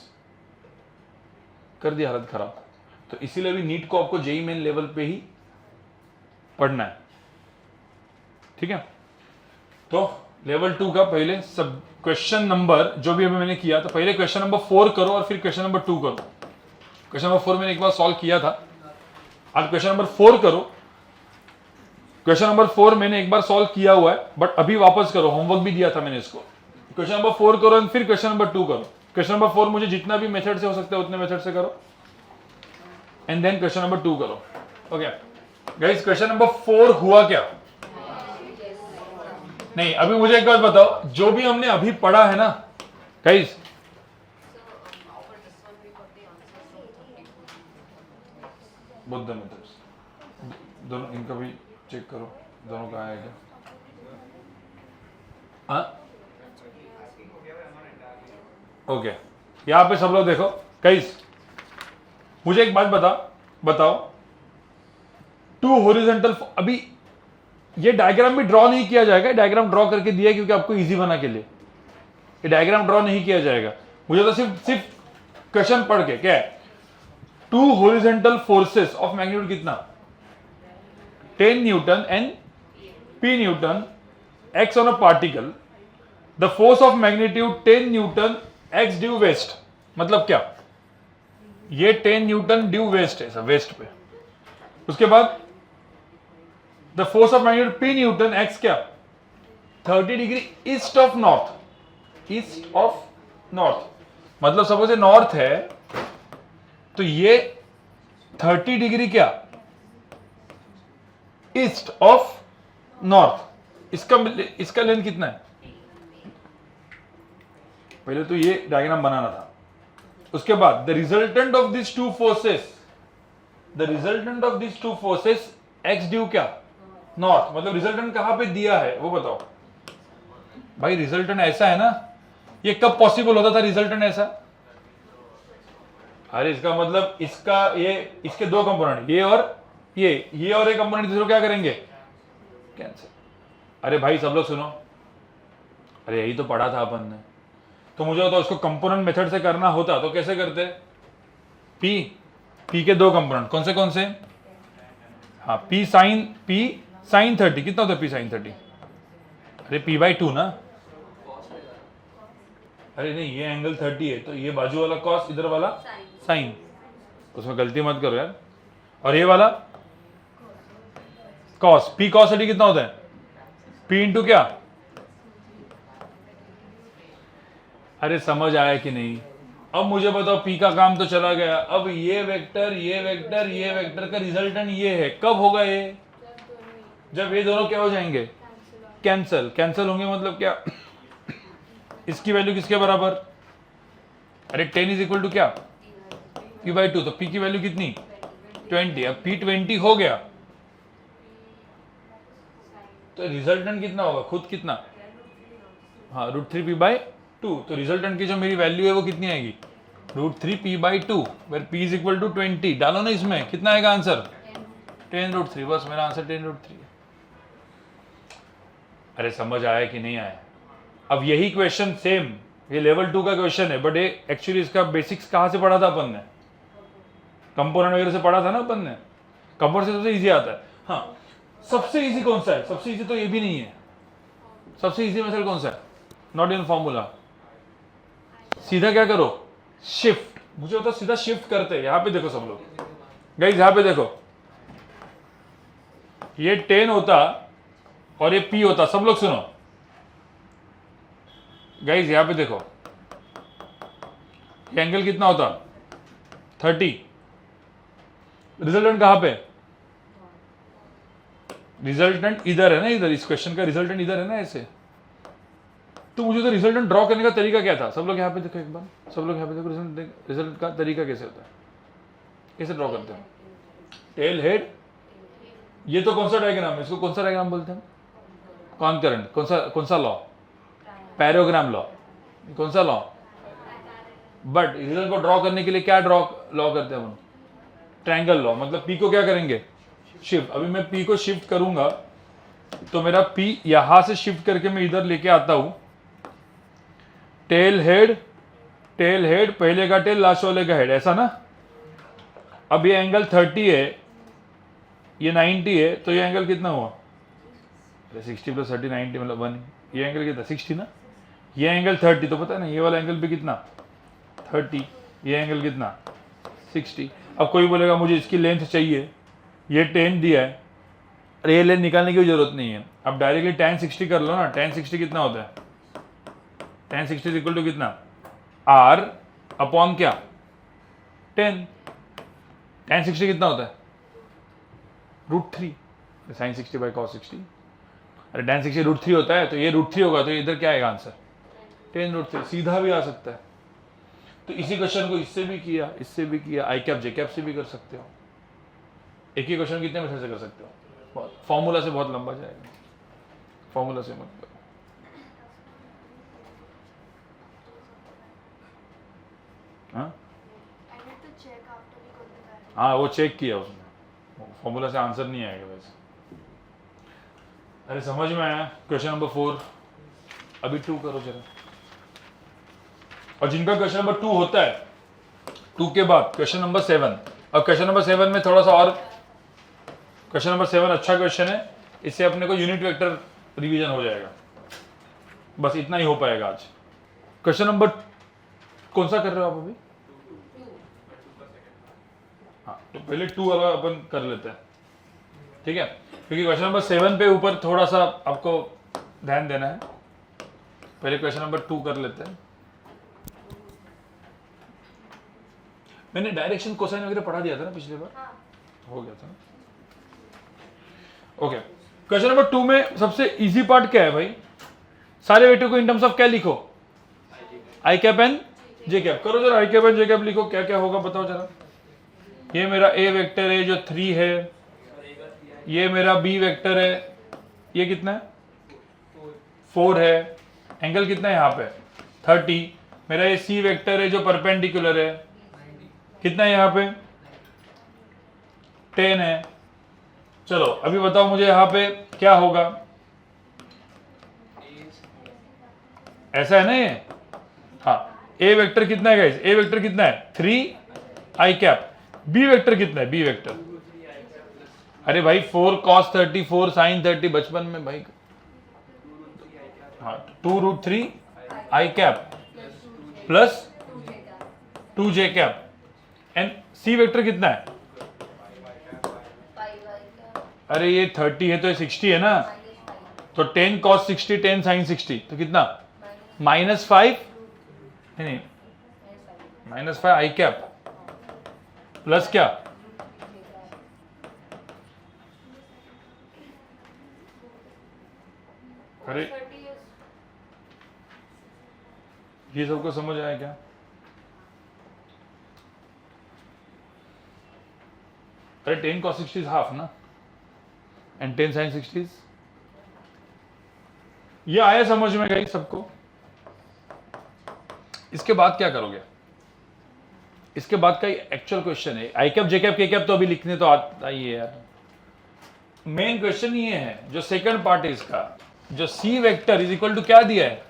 कर दिया हालत खराब। तो इसीलिए भी नीट को आपको जेई मेन लेवल पे ही पढ़ना है, ठीक है। तो लेवल 2 का पहले सब क्वेश्चन नंबर जो भी अभी मैंने किया, तो पहले क्वेश्चन नंबर 4 करो और फिर क्वेश्चन नंबर 2 करो। क्वेश्चन नंबर 4 मैंने एक बार सॉल्व किया था, आज क्वेश्चन नंबर 4 करो। क्वेश्चन नंबर 4 मैंने एक बार सॉल्व किया हुआ है, बट अभी वापस करो, होमवर्क भी दिया था मैंने इसको। क्वेश्चन नंबर 4 करो और फिर क्वेश्चन नंबर 2 करो। क्वेश्चन नंबर 4 मुझे जितना भी मेथड से हो सकता है उतने मेथड से करो, एंड देन क्वेश्चन नंबर 2 करो। ओके गाइस, क्वेश्चन नंबर 4 हुआ क्या? नहीं, अभी मुझे एक बात बताओ, जो भी हमने अभी पढ़ा है ना गाइस, बुद्ध मेथड्स, दोनों इनका भी चेक करो, दोनों का आया क्या? हाँ ओके, यहाँ पे सब लोग देखो गाइस, मुझे एक बात बताओ, 2 हॉरिजॉन्टल, अभी ये डायग्राम भी ड्रॉ नहीं किया जाएगा, डायग्राम ड्रॉ करके दिया है क्योंकि आपको इजी बना के लिए, ये डायग्राम ड्रॉ नहीं किया जाएगा। मुझे तो सिर्फ क्वेश्चन पढ़ के क्या है, 2 हॉरिजॉन्टल फोर्सेस ऑफ मैग्नीट्यूड कितना, 10 newton and p newton x on a particle, the force of magnitude 10 newton x due west. मतलब क्या, ये 10 न्यूटन ड्यू वेस्ट है, वेस्ट पे। उसके बाद the force of magnitude p newton x क्या, 30 डिग्री ईस्ट ऑफ नॉर्थ। मतलब सपोज ये नॉर्थ है, तो ये 30 डिग्री क्या, ईस्ट ऑफ नॉर्थ। इसका लेंथ कितना है? पहले तो ये डायग्राम बनाना था। उसके बाद the resultant of this two forces x due क्या, नॉर्थ। मतलब रिजल्टेंट कहां पे दिया है वो बताओ भाई। रिजल्टेंट ऐसा है ना, ये कब पॉसिबल होता था रिजल्टेंट ऐसा? अरे इसका मतलब इसके 2 कंपोनेंट, ये और एक कंपोनेंट दूसरे क्या करेंगे, कैंसिल। अरे भाई सब लोग सुनो, अरे यही तो पढ़ा था अपन ने। तो मुझे तो उसको कंपोनेंट मेथड से करना होता तो कैसे करते, p के 2 कंपोनेंट कौन से? हाँ, p sin 30 कितना होता है, p sin 30? अरे p/2 ना। अरे नहीं, ये एंगल 30 है, तो ये बाजू वाला कॉस, इधर वाला साइन, उसमें गलती मत करो यार। और ये वाला कॉस, p cos 30 कितना होता है, p इंटू क्या? अरे समझ आया कि नहीं? अब मुझे बताओ, p का काम तो चला गया, अब ये वेक्टर का रिजल्टेंट ये है। कब होगा ये? जब ये दोनों क्या हो जाएंगे, कैंसल होंगे। मतलब क्या, इसकी वैल्यू किसके बराबर? अरे 10 इज इक्वल टू क्या, p/2। तो p की वैल्यू कितनी, 20। अब p 20 हो गया तो रिजल्टेंट कितना होगा, खुद कितना, हाँ √3 p/2। तो रिजल्टेंट की जो मेरी वैल्यू है वो कितनी आएगी, √3 p/2, where p is equal to 20। डालो ना इसमें, कितना आएगा आंसर, 10√3। बस मेरा आंसर 10√3। अरे समझ आया कि नहीं आया? अब यही क्वेश्चन सेम, ये लेवल 2 का क्वेश्चन है, बट ये एक्चुअली इसका बेसिक्स कहाँ से पढ़ा था अपन ने, कंपोनेंट वगैरह से पढ़ा था ना अपन ने। कंपोनेंट से सबसे इजी आता है। हाँ, सबसे इजी कौन सा है? सबसे इजी तो ये भी नहीं है। सबसे इजी मेथड कौन सा है, नॉट इन फॉर्मूला। सीधा क्या करो, शिफ्ट। मुझे होता सीधा शिफ्ट करते। यहां पे देखो सब लोग गाइस, यहां पे देखो, ये 10 होता और ये p होता। सब लोग सुनो गाइस, यहां पे देखो, ये एंगल कितना होता, 30। रिजल्टेंट कहां पे, रिजल्टेंट इधर है ना, इधर इस क्वेश्चन का रिजल्टेंट इधर है ना ऐसे। तो मुझे तो रिजल्टेंट ड्रॉ करने का तरीका क्या था, सब लोग यहाँ पे देखो एक बार, सब लोग यहाँ पे देखो, रिजल्ट का तरीका कैसे होता है, कैसे ड्रॉ करते हैं। टेल हेड, ये तो कौन सा डायग्राम है, इसको कौन सा डायग्राम बोलते हैं, कॉन्करेंट। कौन सा लॉ, पैराग्राम लॉ, कौन सा लॉ? बट रिजल्ट को ड्रॉ करने के लिए क्या लॉ करते हैं हम? Triangle law. मतलब पी को क्या करेंगे? शिफ्ट। अभी मैं पी को शिफ्ट करूंगा तो मेरा पी यहां से शिफ्ट करके मैं इधर लेके आता हूं। टेल हेड, पहले का टेल लास्ट वाले का हेड, ऐसा ना। अब ये एंगल 30 है, ये 90 है, तो ये एंगल कितना हुआ? 60 + 30 90 मतलब 1। ये एंगल कितना? 60 ना। ये एंगल 30, तो पता है ना ये वाला एंगल भी कितना? 30। ये एंगल कितना? 60। अब कोई बोलेगा मुझे इसकी लेंथ चाहिए, ये 10 दिया है, अरे ये लेंथ निकालने की जरूरत नहीं है, अब डायरेक्टली tan 60 कर लो ना। tan 60 कितना होता है? tan 60 इक्वल टू कितना? r अपॉन क्या? 10। tan 60 कितना होता है? √3 sin 60/cos 60। अरे tan 60 √3 होता है, तो ये √3 होगा, तो इधर क्या आएगा आंसर? 10√3। सीधा भी आ सकता है। तो इसी क्वेश्चन को इससे भी किया, इससे भी किया, आई कैप जे कैप से भी कर सकते हो। एक ही क्वेश्चन कितने मेथड से कर सकते हो? फॉर्मूला से बहुत लंबा जाएगा, फॉर्मूला से मत करो। हाँ वो चेक किया उसने, फॉर्मूला से आंसर नहीं आएगा वैसे। अरे समझ में आया? Question number 4। अभी 2 करो जरा। और जिनका क्वेश्चन नंबर 2 होता है, 2 के बाद क्वेश्चन नंबर 7। अब क्वेश्चन नंबर 7 में थोड़ा सा और, क्वेश्चन नंबर 7 अच्छा क्वेश्चन है, इससे अपने को यूनिट वेक्टर रिवीजन हो जाएगा। बस इतना ही हो पाएगा आज। क्वेश्चन नंबर कौन सा कर रहे हो आप अभी? हाँ, तो पहले 2 वाला अपन कर लेते हैं, ठीक है? क्योंकि क्वेश्चन नंबर 7 पे ऊपर थोड़ा सा आपको ध्यान देना है। पहले क्वेश्चन नंबर 2 कर लेते हैं। मैंने डायरेक्शन कोसाइन वगैरह पढ़ा दिया था ना पिछले बार? हाँ। हो गया था ना। ओके, क्वेश्चन नंबर 2 में सबसे इजी पार्ट क्या है भाई? सारे वेक्टर को इन टर्म्स ऑफ क्या लिखो? आई कैप एंड जे कैप। करो जरा, आई कैप एंड जे कैप लिखो, क्या क्या होगा बताओ जरा। ये मेरा ए वेक्टर है जो 3 है, ये मेरा बी वेक्टर है, ये कितना है? 4 है। एंगल कितना है यहाँ पे? 30। मेरा ये सी वेक्टर है जो परपेंडिकुलर है, कितना है यहाँ पे? 10 है। चलो अभी बताओ मुझे यहाँ पे क्या होगा? ऐसा है ना ये? हाँ, ए वेक्टर कितना है गाइस? ए वेक्टर कितना है? 3 आई कैप। बी वेक्टर कितना है? बी वेक्टर, अरे भाई 4 cos 30, 4 sin 30 बचपन में भाई। हाँ, 2√3 i cap plus 2 j cap. And c vector कितना है? अरे ये 30 है तो ये 60 है ना, तो 10 cos 60, 10 sin 60, तो कितना? -5, नहीं -5 आई कैप प्लस क्या? अरे ये सबको समझ आया क्या? अरे 10 cos 60 is half ना, एंड 10 sin 60 ये आया समझ में गई सबको? इसके बाद क्या करोगे? इसके बाद का एक्चुअल क्वेश्चन है। I cap J cap K cap तो अभी लिखने तो आता ही है यार। मेन क्वेश्चन ये है जो सेकंड पार्ट है इसका, जो C vector is equal to क्या दिया है?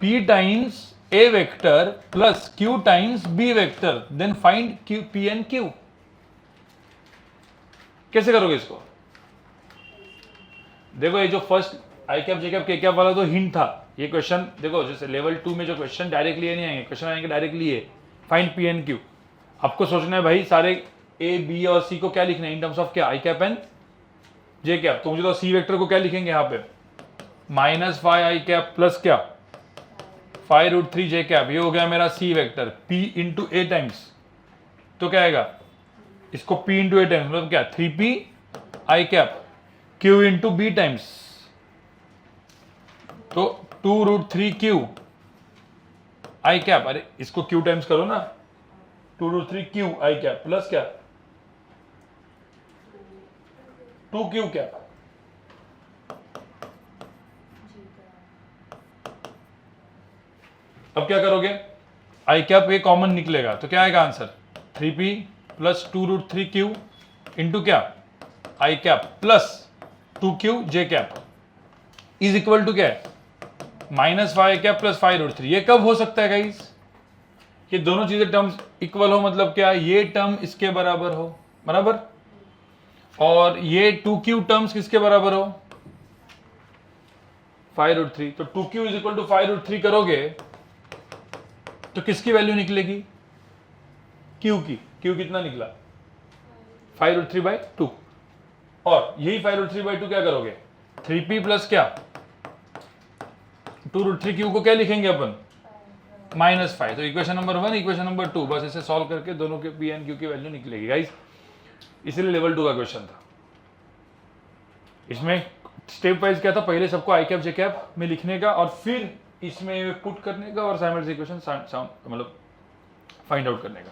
P times A vector plus Q times B vector, then find P and Q। कैसे करोगे इसको? देखो ये जो first I cap J cap K cap वाला तो हिंट था। ये क्वेश्चन देखो, जैसे लेवल 2 में जो क्वेश्चन डायरेक्टली ये नहीं आएंगे, क्वेश्चन आएंगे डायरेक्टली ये फाइंड P एंड Q। आपको सोचना है भाई सारे A B और C को क्या लिखना है इन टर्म्स ऑफ क्या? I cap and J cap. तो मुझे तो सी वेक्टर को क्या लिखेंगे यहाँ पे? -5 आई कैप प्लस क्या? 5√3 जे कैप। ये हो गया मेरा सी वेक्टर। P इंटू ए टाइम्स, तो क्या आएगा? इसको P इंटू ए टाइम्स मतलब क्या? 3P i cap. Q into b times, तो 2√3Q आई कैप। अरे इसको Q टाइम्स करो ना, 2√3Q आई कैप प्लस क्या? 2Q cap. अब क्या करोगे, आई कैप ये कॉमन निकलेगा तो क्या आएगा answer 3p plus 2√3q into क्या i cap plus 2q j cap is equal to क्या है -5 कैप प्लस 5√3। ये कब हो सकता है गाइस, ये दोनों चीजें टर्म्स इक्वल हो, मतलब क्या ये टर्म इसके बराबर हो, बराबर, और ये 2q टर्म्स किसके बराबर हो 5√3। तो 2q इज इक्वल टू 5√3 करोगे तो किसकी वैल्यू निकलेगी, q की। q कितना निकला 5√3/2, और यही 5√3/2 क्या करोगे 3p प्लस क्या 2√3q को क्या लिखेंगे अपन -5। तो इक्वेशन नंबर 1 इक्वेशन नंबर 2 बस इसे सॉल्व करके दोनों के p एंड q की वैल्यू निकलेगी गाइस। इसलिए लेवल 2 का क्वेश्चन था। इसमें स्टेप वाइज क्या था, पहले सबको आई कैप जे कैप में लिखने का और फिर इसमें पुट करने का और साइमल्टेनियस इक्वेशन मतलब फाइंड आउट करने का।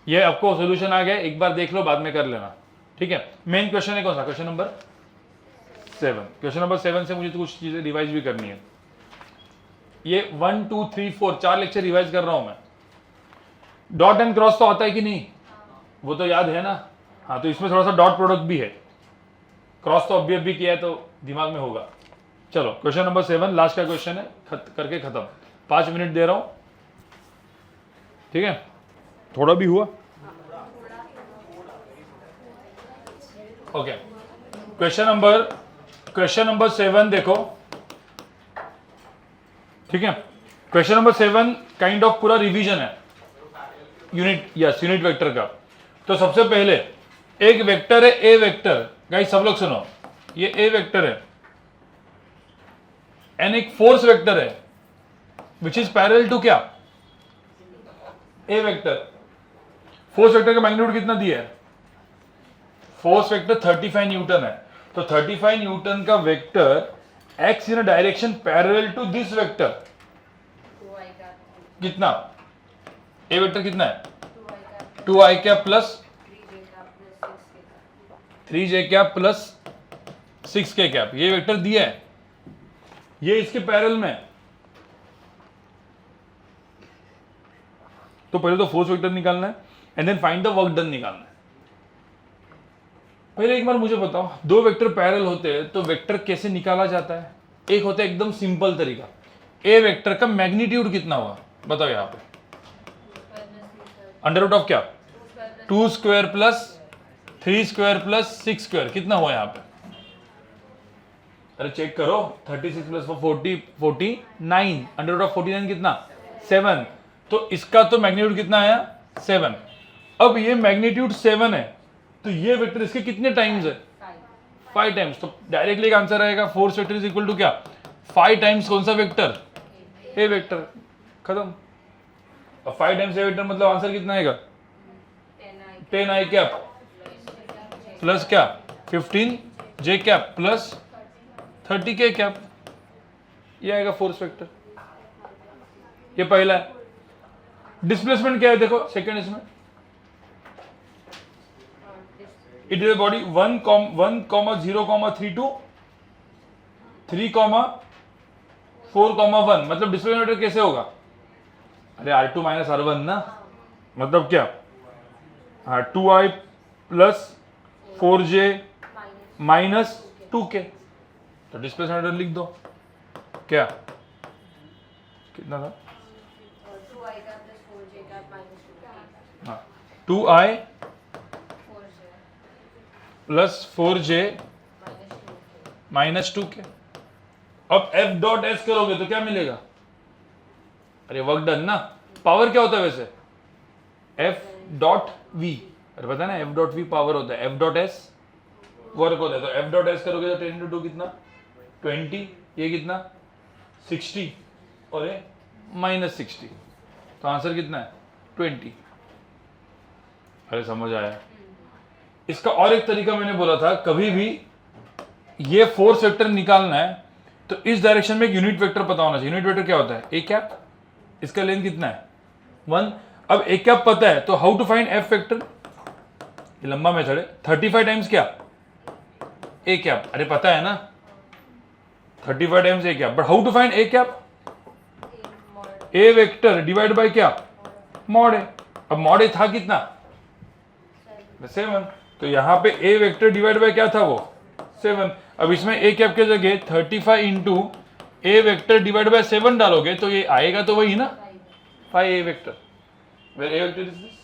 ये आपको सॉल्यूशन आ गया, एक बार देख लो बाद में कर लेना, ठीक है। मेन क्वेश्चन है कौन सा, क्वेश्चन नंबर 7। क्वेश्चन नंबर 7 से मुझे तो कुछ चीजें रिवाइज भी करनी है। ये 1 2 3 4 4 लेक्चर रिवाइज कर रहा हूं मैं। डॉट एंड क्रॉस तो आता है कि नहीं, वो तो याद है ना, हाँ, तो इसमें थोड़ा सा डॉट प्रोडक्ट भी है, क्रॉस तो अभी किया है तो दिमाग में होगा। चलो क्वेश्चन नंबर 7 लास्ट का क्वेश्चन है, करके खत्म। 5 मिनट दे रहा हूं, ठीक है, थोड़ा भी हुआ, ओके। क्वेश्चन नंबर 7 देखो, ठीक है। क्वेश्चन नंबर 7 काइंड ऑफ पूरा रिवीजन है यूनिट वेक्टर का। तो सबसे पहले एक वेक्टर है ए वेक्टर, गाइस सब लोग सुनो, ये ए वेक्टर है एंड एक फोर्स वेक्टर है विच इज पैरेलल टू क्या ए वेक्टर। फोर्स वेक्टर का मैग्नीट्यूड कितना दिया है, फोर्स वेक्टर 35 न्यूटन है। तो 35 न्यूटन का vector X in direction parallel to this vector कितना, ए वेक्टर कितना है 2i cap plus 3j cap plus 6k cap, ये वेक्टर दिया है, ये इसके पैरेलल में। तो पहले तो फोर्स वेक्टर निकालना है and then find the work done निकालना है। पहले एक बार मुझे बताओ, दो वेक्टर पैरेलल होते हैं तो वेक्टर कैसे निकाला जाता है। एक होता है एकदम सिंपल तरीका, ए वेक्टर का मैग्नीट्यूड कितना हुआ बताओ, यहां पे अंडर रूट ऑफ क्या 2 square plus 3 square plus 6 square कितना हुआ यहां पे, अरे चेक करो, 36 प्लस 40 49, अंडर रूट ऑफ 49 कितना 7। तो इसका तो मैग्नीट्यूड कितना आया 7। अब ये मैग्नीट्यूड 7 है तो ये वेक्टर इसके कितने टाइम्स है 5 टाइम्स। तो डायरेक्टली एक आंसर आएगा force vector is equal to क्या 5 टाइम्स कौन सा वेक्टर ए वेक्टर, खत्म। अब 5 टाइम्स ए वेक्टर मतलब आंसर कितना आएगा 10i कैप प्लस क्या 15j cap plus 30k cap, ये आएगा फोर्स वेक्टर। ये पहला है। डिस्प्लेसमेंट क्या है देखो सेकंड इसमें, इट इज बॉडी 1, 0,3 to 3,4,1 मतलब डिस्प्लेसमेंट कैसे होगा, अरे R2 माइनस R1 ना, मतलब क्या 2i plus 4j minus 2k। तो डिस्प्लेसमेंट लिख दो, क्या कितना था 2i plus 4j minus 2k। अब f डॉट s करोगे तो क्या मिलेगा, अरे वर्क डन ना। पावर क्या होता है वैसे f डॉट v, अरे पता है ना f डॉट v पावर होता है, f डॉट s वर्क होता है। तो f डॉट s करोगे तो 10 into 2 कितना 20, ये कितना 60 और ये माइनस 60, तो आंसर कितना है 20। अरे समझ आया। इसका और एक तरीका मैंने बोला था, कभी भी ये फोर्स वेक्टर निकालना है तो इस डायरेक्शन में एक यूनिट वेक्टर पता होना चाहिए। यूनिट वेक्टर क्या होता है ए कैप, इसका लेंथ कितना है 1। अब ए कैप पता है तो how to find F vector, ये लंबा मेथड है 35 टाइम्स क्या ए कैप, अरे पता है ना 35 times A cap, but how to find A cap A vector divide by क्या, मॉड ए। अब मॉड ए था कितना, 7। तो यहाँ पे ए वेक्टर डिवाइड बाय क्या था, वो 7। अब इसमें ए कैप के जगह 35 into a vector divide by 7 डालोगे तो ये आएगा तो वही ना, 5 a vector. Where a vector is this.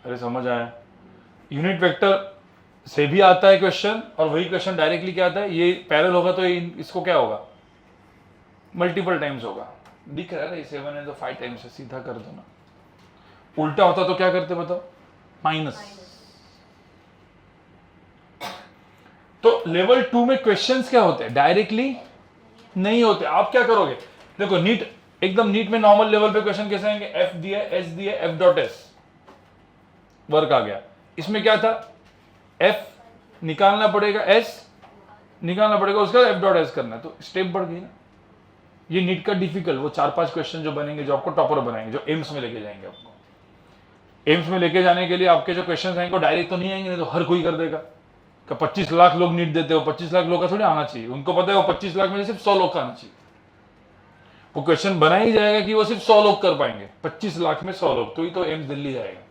अरे समझ आया, यूनिट वेक्टर से भी आता है क्वेश्चन, और वही क्वेश्चन डायरेक्टली क्या आता है, ये पैरेलल होगा तो इसको क्या होगा, मल्टीपल टाइम्स होगा। दिख रहा है ना, 7 है तो 5 टाइम्स है, सीधा कर दो ना। उल्टा होता तो क्या करते बताओ, माइनस। तो लेवल 2 में क्वेश्चंस क्या होते हैं, डायरेक्टली नहीं होते। आप क्या करोगे, देखो नीट, एकदम नीट में नॉर्मल लेवल पे क्वेश्चन कैसे आएंगे, एफ दिया, एस दिया, एफ डॉट एस वर्क आ गया। इसमें क्या था, एफ निकालना पड़ेगा, एस निकालना पड़ेगा, उसका एफ डॉट एस करना है, तो स्टेप बढ़ गई ना। ये नीट का डिफिकल्ट वो 4-5 क्वेश्चन जो बनेंगे, जो आपको टॉपर बनाएंगे, जो एम्स में लेके जाएंगे आपको। एम्स में लेके जाने के लिए आपके जो क्वेश्चन आएंगे वो डायरेक्ट तो नहीं आएंगे, नहीं तो हर कोई कर देगा। 25 लाख लोग नीट देते हो, 25 लाख लोग का थोड़ी आना चाहिए, उनको पता है वो 25 लाख में से सिर्फ 100 लोग का आना चाहिए। वो क्वेश्चन बना ही जाएगा कि वो सिर्फ 100 लोग कर पाएंगे, 25 लाख में 100 लोग, तो ही तो एम्स दिल्ली जाएगा।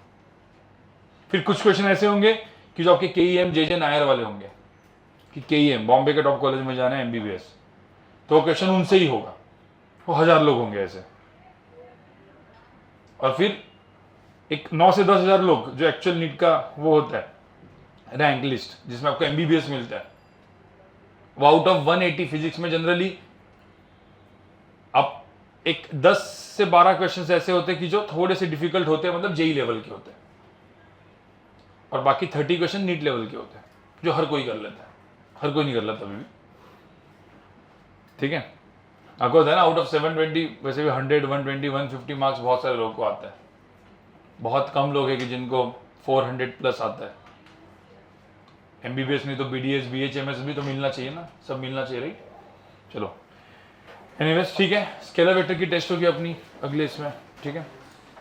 फिर कुछ क्वेश्चन ऐसे होंगे कि जो आपके केईएम जेजे नायर वाले होंगे, कि केईएम बॉम्बे के टॉप कॉलेज में जाना है एमबीबीएस, तो क्वेश्चन उनसे ही होगा, वो 1000 लोग होंगे ऐसे। और फिर एक 9 से 10,000 लोग जो एक्चुअल नीट का वो होता है रैंक लिस्ट, जिसमें आपको एमबीबीएस मिलता है, वो आउट ऑफ 180 फिजिक्स में जनरली आप एक 10 से 12 क्वेश्चन ऐसे होते हैं कि जो थोड़े से डिफिकल्ट होते हैं, मतलब जेई लेवल के होते हैं, और बाकी 30 क्वेश्चन नीट लेवल के होते हैं, जो हर कोई कर लेता है, हर कोई नहीं कर लेता अभी भी। ठीक है, आपको होता है ना, आउट ऑफ 720 वैसे भी 100, 120, 150 मार्क्स बहुत सारे लोगों को आता है। बहुत कम लोग हैं कि जिनको 400 प्लस आता है। एमबीबीएस नहीं तो बीडीएस, बीएचएमएस भी तो मिलना चाहिए ना, सब मिलना चाहिए राइट। चलो एनीवेज ठीक है, स्केलर वेक्टर की टेस्ट होगी अपनी अगले इसमें। ठीक है,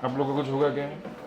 आप लोगों को कुछ होगा क्या?